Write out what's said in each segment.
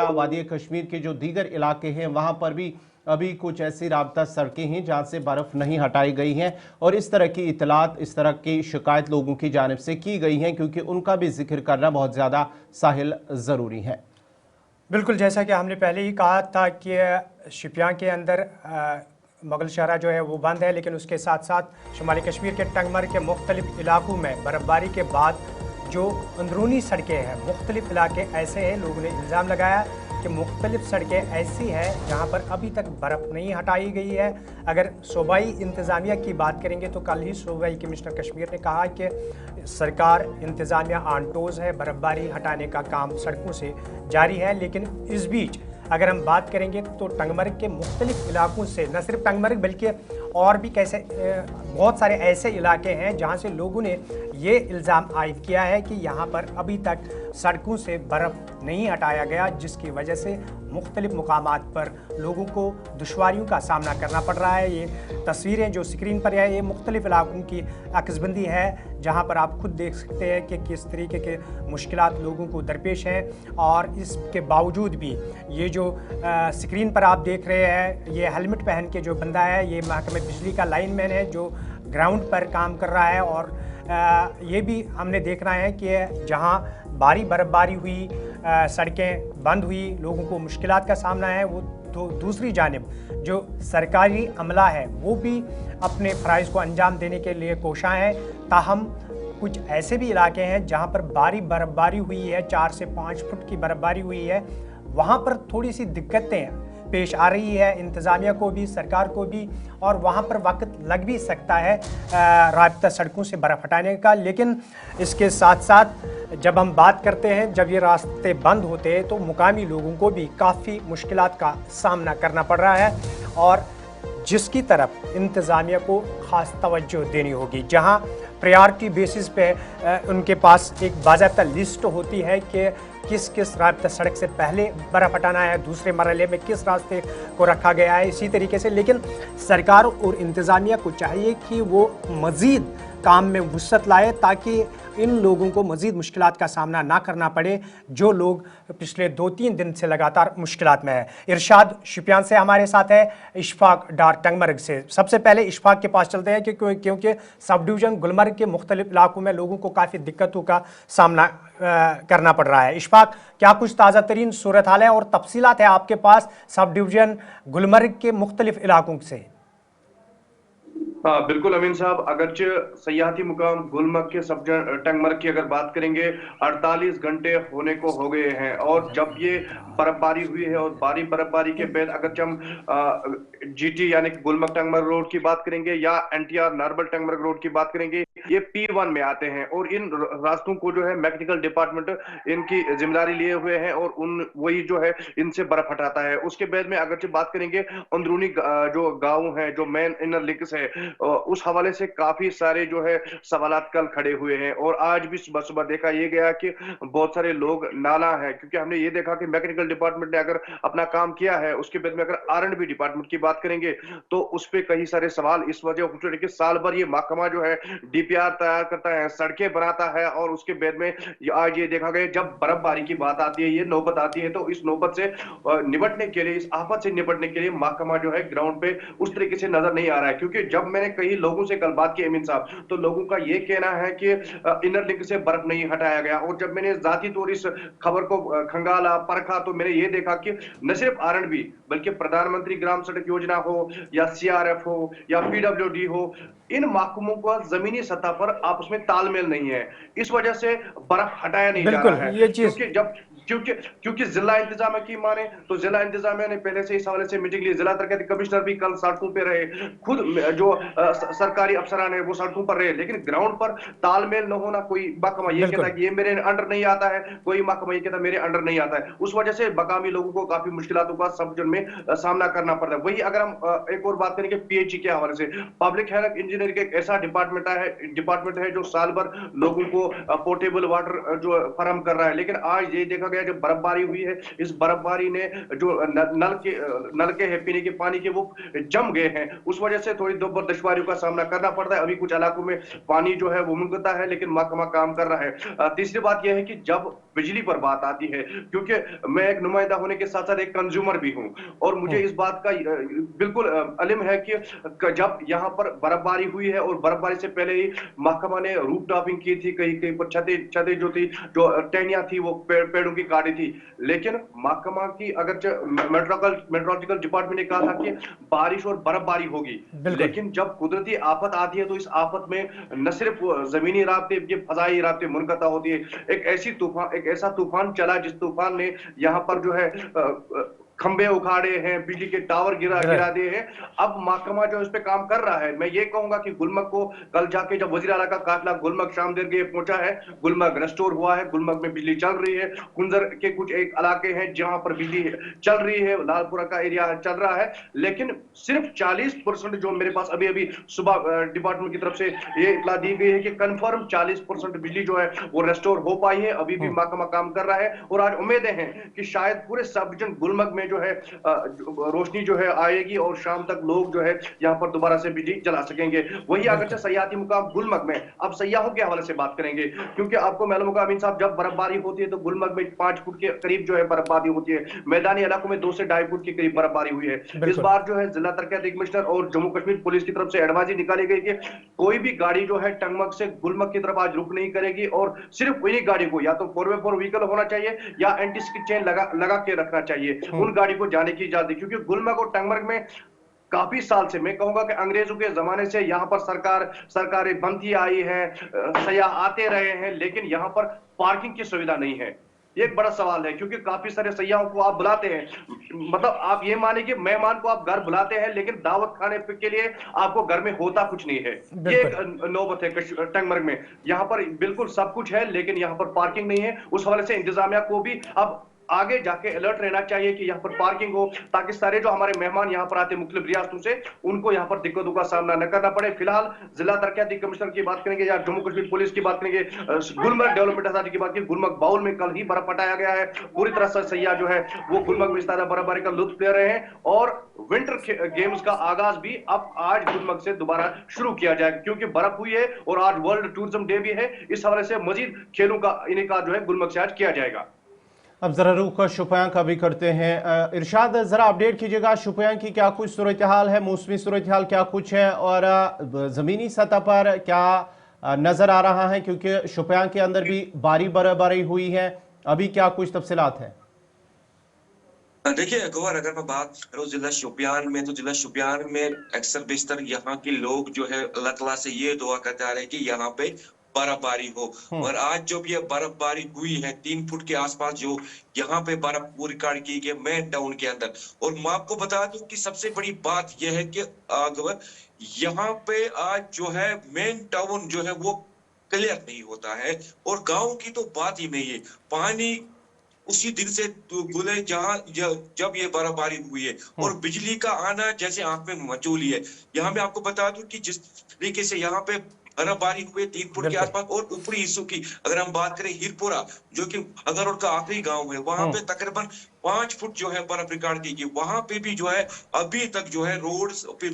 या वादी कश्मीर के जो दीगर इलाके हैं वहां पर भी अभी कुछ ऐसी राबता सड़कें हैं जहां से बर्फ नहीं हटाई गई हैं, और इस तरह की इतलात, इस तरह की शिकायत लोगों की जानिब से की गई हैं, क्योंकि उनका भी जिक्र करना बहुत ज़्यादा साहिल ज़रूरी है। बिल्कुल, जैसा कि हमने पहले ही कहा था कि शिपियाँ के अंदर मुगल शहरा जो है वो बंद है, लेकिन उसके साथ साथ शुमाली कश्मीर के टंगमर के मुख्तलिफ इलाकों में बर्फबारी के बाद जो अंदरूनी सड़कें हैं, मुख्तलिफ इलाके ऐसे हैं, लोगों ने इल्ज़ाम लगाया कि मुख्तलिफ सड़कें ऐसी हैं जहां पर अभी तक बर्फ़ नहीं हटाई गई है। अगर सूबाई इंतज़ामिया की बात करेंगे तो कल ही सूबाई कमिश्नर कश्मीर ने कहा कि सरकार इंतज़ामिया ऑन टोज़ है, बर्फबारी हटाने का काम सड़कों से जारी है। लेकिन इस बीच अगर हम बात करेंगे तो टंगमर्ग के मुख्तलिफ इलाकों से, न सिर्फ टंगमर्ग बल्कि और भी कैसे बहुत सारे ऐसे इलाके हैं जहां से लोगों ने ये इल्ज़ाम आयद किया है कि यहाँ पर अभी तक सड़कों से बर्फ़ नहीं हटाया गया, जिसकी वजह से मुख्तलिफ मुकामात पर लोगों को दुश्वारियों का सामना करना पड़ रहा है। ये तस्वीरें जो स्क्रीन पर है ये मुख्तलिफ इलाकों की अक्सबंदी है, जहाँ पर आप खुद देख सकते हैं कि किस तरीके के मुश्किलात लोगों को दरपेश हैं। और इसके बावजूद भी ये जो स्क्रीन पर आप देख रहे हैं, ये हेलमेट पहन के जो बंदा है ये महकमे बिजली का लाइनमैन है जो ग्राउंड पर काम कर रहा है। और ये भी हमने देखना है कि जहाँ भारी बर्फबारी हुई, सड़कें बंद हुई, लोगों को मुश्किलात का सामना है, वो तो दूसरी जानिब जो सरकारी अमला है वो भी अपने फ़राइज़ को अंजाम देने के लिए कोशा है। ताहम कुछ ऐसे भी इलाके हैं जहाँ पर भारी बर्फबारी हुई है, 4 से 5 फुट की बर्फबारी हुई है, वहाँ पर थोड़ी सी दिक्कतें पेश आ रही है इंतज़ामिया को भी, सरकार को भी, और वहाँ पर वक्त लग भी सकता है राब्ता सड़कों से बर्फ़ हटाने का। लेकिन इसके साथ साथ जब हम बात करते हैं, जब ये रास्ते बंद होते हैं तो मुकामी लोगों को भी काफ़ी मुश्किलात का सामना करना पड़ रहा है, और जिसकी तरफ इंतज़ामिया को ख़ास तवज्जो देनी होगी, जहाँ प्रायोरिटी बेसिस पे उनके पास एक बाज़ाब्ता लिस्ट होती है कि किस किस राब्ता सड़क से पहले बर्फ़ हटाना है, दूसरे मरहले में किस रास्ते को रखा गया है, इसी तरीके से। लेकिन सरकार और इंतज़ामिया को चाहिए कि वो मज़ीद काम में वुसअत लाए ताकि इन लोगों को मज़ीद मुश्किलात का सामना ना करना पड़े, जो लोग पिछले 2-3 दिन से लगातार मुश्किलात में है। इरशाद शुपियान से हमारे साथ है, इशफाक डार टंगमर्ग से। सबसे पहले इशफाक के पास चलते हैं क्योंकि सब डिवीज़न गुलमर्ग के मुख्तलिफ इलाकों में लोगों को काफ़ी दिक्कतों का सामना करना पड़ रहा है। इशफाक, क्या कुछ ताज़ा तरीन सूरत हाल है और तफसीलात है आपके पास सब डिवीज़न गुलमर्ग के मुख्तलिफ इलाकों से? हाँ बिल्कुल अमीन साहब, अगरचे सयाहती मुकाम गुलमर्ग के सब टंगमर्ग की अगर बात करेंगे 48 घंटे होने को हो गए हैं, और जब ये बर्फबारी हुई है और भारी बर्फबारी के बाद अगर हम जीटी यानी कि गुलमर्ग टंगमर्ग रोड की बात करेंगे या एनटीआर नारबल टंगमर्ग रोड की बात करेंगे, ये P1 में आते हैं, और इन रास्तों को जो है मैकेनिकल डिपार्टमेंट इनकी जिम्मेदारी लिए हुए हैं और उन वही जो है इनसे बर्फ हटाता है। उसके बाद में अगरचे बात करेंगे अंदरूनी जो गाँव है, जो मेन इनर लिंक्स है, उस हवाले से काफी सारे जो है सवालात कल खड़े हुए हैं। और आज भी सुबह सुबह देखा ये गया कि बहुत सारे लोग नाला है, क्योंकि हमने ये देखा कि मैकेनिकल डिपार्टमेंट ने अगर अपना काम किया है, उसके बाद में अगर R&B डिपार्टमेंट की बात करेंगे तो उस पर कई सारे सवाल इस वजह उठ रहे कि साल भर ये महकमा जो है DPR तैयार करता है, सड़कें बनाता है, और उसके बाद में आज ये देखा गया जब बर्फबारी की बात आती है, ये नौबत आती है, तो इस नौबत से निपटने के लिए, इस आफत से निपटने के लिए महकमा जो है ग्राउंड पे उस तरीके से नजर नहीं आ रहा है। क्योंकि जब मैंने कई लोगों से कल बात की अमीन साहब, तो लोगों का ये कहना है कि इनर लिंक से बर्फ नहीं हटाया गया, और जब मैंने जाती तौर इस खबर को खंगाला परखा तो मैंने ये देखा कि न सिर्फ R&B बल्कि प्रधानमंत्री ग्राम सड़क योजना हो या CRF हो या PWD हो, इन महकमों का जमीनी सतह पर आपस में तालमेल नहीं है, इस वजह से बर्फ हटाया नहीं जा रहा है। ये चीज क्योंकि जिला इंतजामिया की माने तो जिला इंतजामिया ने पहले से इस हवाले से मीटिंग ली, जिला तरक्की कमिश्नर भी कल सड़कों पे रहे, खुद जो सरकारी अफसरान है वो सड़कों पर रहे, लेकिन ग्राउंड पर तालमेल न होना, कोई महकमा ये कहता है कि ये मेरे अंडर नहीं आता है, कोई महकमा ये कहता है मेरे अंडर नहीं आता है, उस वजह से मकामी लोगों को काफी मुश्किलों का सब जन में सामना करना पड़ता है। वही अगर हम एक और बात करेंगे PHE के हवाले से, पब्लिक हेल्थ इंजीनियरिंग एक ऐसा डिपार्टमेंट है जो साल भर लोगों को पोर्टेबल वाटर जो फराहम कर रहा है, लेकिन आज ये देखा गया जब बर्फबारी हुई है। इस बर्फबारी ने जो नल के है पीने के पानी के, वो जम गए हैं। उस वजह से थोड़ी दुश्वारियों का सामना करना पड़ता है। अभी कुछ इलाकों में पानी जो है वो मुंगता है, लेकिन महकमा काम कर रहा है। तीसरी बात यह है कि जब बिजली पर बात आती है, क्योंकि मैं एक नुमाइंदा होने के साथ साथ एक कंज्यूमर भी हूं, और मुझे इस बात का बिल्कुल इल्म है कि जब यहाँ पर बर्फबारी हुई है और बर्फबारी से पहले ही महकमा ने रूफ टॉपिंग की थी, कहीं कहीं पर छतें छतें जो थी, जो टहनियां थी, वो पेड़ों की काटी थी। लेकिन महकमा की अगर मेट्रोलॉजिकल डिपार्टमेंट ने कहा था कि बारिश और बर्फबारी होगी, लेकिन जब कुदरती आफत आती है तो इस आफत में न सिर्फ जमीनी राब्ते, ये फजाई राब्ते मुनक़ता होती है। एक ऐसा तूफान चला जिस तूफान ने यहाँ पर जो है खंबे उखाड़े हैं, बिजली के टावर गिरा दिए हैं। अब महकमा जो इस पे काम कर रहा है, मैं ये कहूंगा कि गुलमर्ग को कल जाके जब वजीर आला का काफिला गुलमर्ग शाम देर के पहुंचा है, गुलमर्ग रेस्टोर हुआ है, गुलमर्ग में बिजली चल रही है। कुंजर के कुछ एक इलाके हैं जहां पर बिजली चल रही है, लालपुरा का एरिया चल रहा है, लेकिन सिर्फ 40% जो मेरे पास अभी अभी सुबह डिपार्टमेंट की तरफ से ये इतला दी गई है कि कंफर्म 40% बिजली जो है वो रेस्टोर हो पाई है। अभी भी महकमा काम कर रहा है और आज उम्मीदें हैं कि शायद पूरे सब डिवीजन गुलमर्ग में जो है रोशनी जो है आएगी और शाम तक लोग जो है यहाँ पर दोबारा से बिजली जला सकेंगे। वही अगरचे सयाहती मुकाम गुलमर्ग में, अब सयाहों के हवाले से बात करेंगे, क्योंकि आपको मालूम होगा अमीन साहब, जब बर्फबारी होती है तो गुलमर्ग में 5 फुट के करीब जो है बर्फबारी होती है, मैदानी इलाकों में 2 से 2.5 फुट के करीब बर्फबारी हुई है। इस बार जो है जिला तरक्याती कमिश्नर और जम्मू कश्मीर पुलिस की तरफ से एडवाइजरी निकाली गई कि कोई भी गाड़ी जो है टंगमर्ग से गुलमर्ग की तरफ आज रुक नहीं करेगी, और सिर्फ वही गाड़ी को या तो 4x4 व्हीकल होना चाहिए या एंटी स्किड चेन लगा के रखना चाहिए उन गाड़ी को जाने की इजाजत दी। क्योंकि गुलमर्ग और टंगमर्ग में काफी साल से, मैं कहूंगा कि अंग्रेजों के जमाने से यहाँ पर सरकारें बनती आई है, सयाह आते रहे हैं, लेकिन यहाँ पर पार्किंग की सुविधा नहीं है। ये एक बड़ा सवाल है, क्योंकि काफी सारे सयाहों को आप बुलाते हैं, मतलब आप ये माने कि मेहमान को आप घर बुलाते हैं, लेकिन दावत खाने के लिए आपको घर में होता कुछ नहीं है। ये एक नौबत है टंगमर्ग में। यहाँ पर बिल्कुल सब कुछ है, लेकिन यहाँ पर पार्किंग नहीं है। उस हवाले से इंतजामिया को भी अब आगे जाके अलर्ट रहना चाहिए कि यहाँ पर पार्किंग हो, ताकि सारे जो हमारे मेहमान यहाँ पर आते मुख्तलिफ रियासतों से, उनको यहाँ पर दिक्कतों का सामना न करना पड़े। फिलहाल जिला तरक्याती कमिश्नर की बात करेंगे या जम्मू कश्मीर पुलिस की बात करेंगे, गुलमर्ग डेवलपमेंट अथॉरिटी की बात की, गुलमर्ग बाउल में कल ही बर्फ हटाया गया है। पूरी तरह से सयाह जो है वो गुलमर्ग में इस तरह बर्फबारी का लुत्फ ले रहे हैं, और विंटर गेम्स का आगाज भी अब आज गुलमर्ग से दोबारा शुरू किया जाएगा, क्योंकि बर्फ हुई है और आज वर्ल्ड टूरिज्म डे भी है। इस हवाले से मजीद खेलों का इनेकाद जो है गुलमर्ग से आज किया जाएगा। अब जरा रुख शुपियां का भी करते हैं। इरशाद, जरा अपडेट कीजिएगा, शुपियां की क्या कुछ सूरत हाल है, मौसमी सूरत हाल क्या कुछ है, और ज़मीनी सतह पर क्या नज़र आ रहा है, क्योंकि शुपियां के अंदर भी बर्फबारी हुई है, अभी क्या कुछ तफसीलात है? देखिए गौर, अगर मैं बात करूँ जिला शोपियान में, तो जिला शोपियान में अक्सर बेशतर यहाँ के लोग जो है अल्लाह ताला से ये दुआ करते आ रहे हैं कि यहाँ पे बर्फबारी हो। और आज जब ये बर्फबारी हुई है 3 फुट के आसपास, जो यहाँ पे बर्फ रिकॉर्ड की गई मेन टाउन के अंदर। और मैं आपको बता दूं कि सबसे बड़ी बात यह है कि गौर, यहाँ पे आज जो है मेन टाउन जो है वो क्लियर नहीं होता है, और गाँव की तो बात ही नहीं है। पानी उसी दिन से गुले जहां जब ये बर्फबारी हुई है, और बिजली का आना जैसे आंख में मचोली है। यहाँ मैं आपको बता दूं कि जिस तरीके से यहाँ पे बर्फबारी हुई 3 फुट के आसपास, और ऊपरी हिस्सों की अगर हम बात करें, हीरपुरा जो कि अगरौर का आखिरी गांव है, वहां पे तकरीबन 5 फुट जो है बर्फ रिकॉर्ड की गई। वहां पे भी जो है अभी तक जो है रोड पे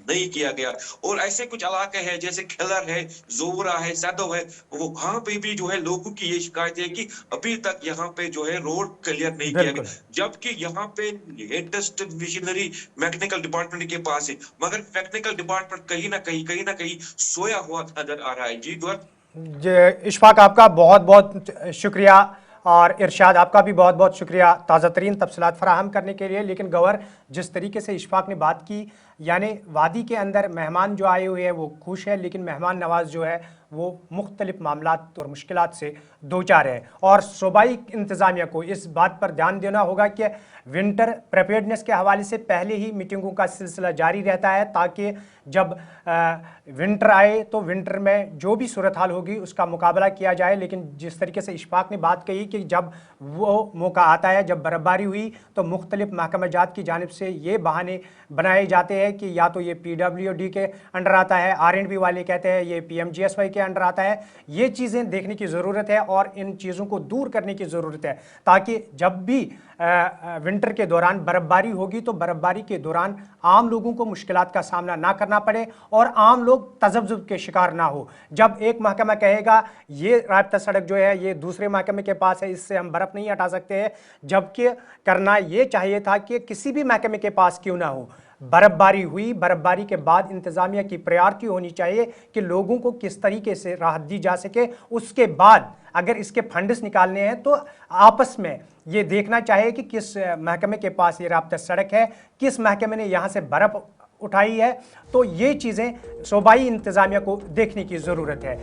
नहीं किया गया। और ऐसे कुछ इलाके हैं जैसे खिलर है, जोरा है, सदो है, वो वहां पे भी जो है लोगों की ये शिकायत है कि अभी तक यहाँ पे जो है रोड क्लियर नहीं किया गया, जबकि यहाँ पे लेटेस्ट मशीनरी मैकेनिकल डिपार्टमेंट के पास है, मगर मैकेनिकल डिपार्टमेंट कहीं ना कहीं सोया हुआ नजर आ रहा है। जी इशफाक, आपका बहुत बहुत शुक्रिया, और इरशाद आपका भी बहुत बहुत शुक्रिया ताज़ा तरीन तफसीलात फराहम करने के लिए। लेकिन गवर, जिस तरीके से इशफाक ने बात की, यानी वादी के अंदर मेहमान जो आए हुए हैं वो खुश है, लेकिन मेहमान नवाज जो है वो मुख्तलिफ मामलात और मुश्किलात से दो चार है। और सूबाई इंतज़ामिया को इस बात पर ध्यान देना होगा कि विंटर प्रिपेयर्डनेस के हवाले से पहले ही मीटिंगों का सिलसिला जारी रहता है, ताकि जब विंटर आए तो विंटर में जो भी सूरत हाल होगी उसका मुकाबला किया जाए। लेकिन जिस तरीके से इशफाक ने बात कही कि जब वो मौका आता है, जब बर्फबारी हुई, तो मुख्तलिफ महकमा जात की जानिब से ये बहाने बनाए जाते हैं हैं कि या तो ये PWD के अंडर आता है, R&B वाले कहते हैं ये PMGSY के अंडर आता है। ये चीज़ें देखने की ज़रूरत है और इन चीज़ों को दूर करने की ज़रूरत है, ताकि जब भी विंटर के दौरान बर्फबारी होगी तो बर्फबारी के दौरान आम लोगों को मुश्किलात का सामना ना करना पड़े और आम लोग तज़ब्ज़ुब के शिकार ना हो। जब एक महकमा कहेगा ये राब्ता सड़क जो है ये दूसरे महकमे के पास है, इससे हम बर्फ़ नहीं हटा सकते हैं, जबकि करना ये चाहिए था कि किसी भी महकमे के पास क्यों ना हो, बर्फबारी हुई, बर्फबारी के बाद इंतज़ामिया की प्रायोरिटी होनी चाहिए कि लोगों को किस तरीके से राहत दी जा सके। उसके बाद अगर इसके फंड्स निकालने हैं तो आपस में ये देखना चाहिए कि किस महकमे के पास ये राब्ता सड़क है, किस महकमे ने यहाँ से बर्फ़ उठाई है। तो ये चीज़ें सूबाई इंतज़ामिया को देखने की ज़रूरत है।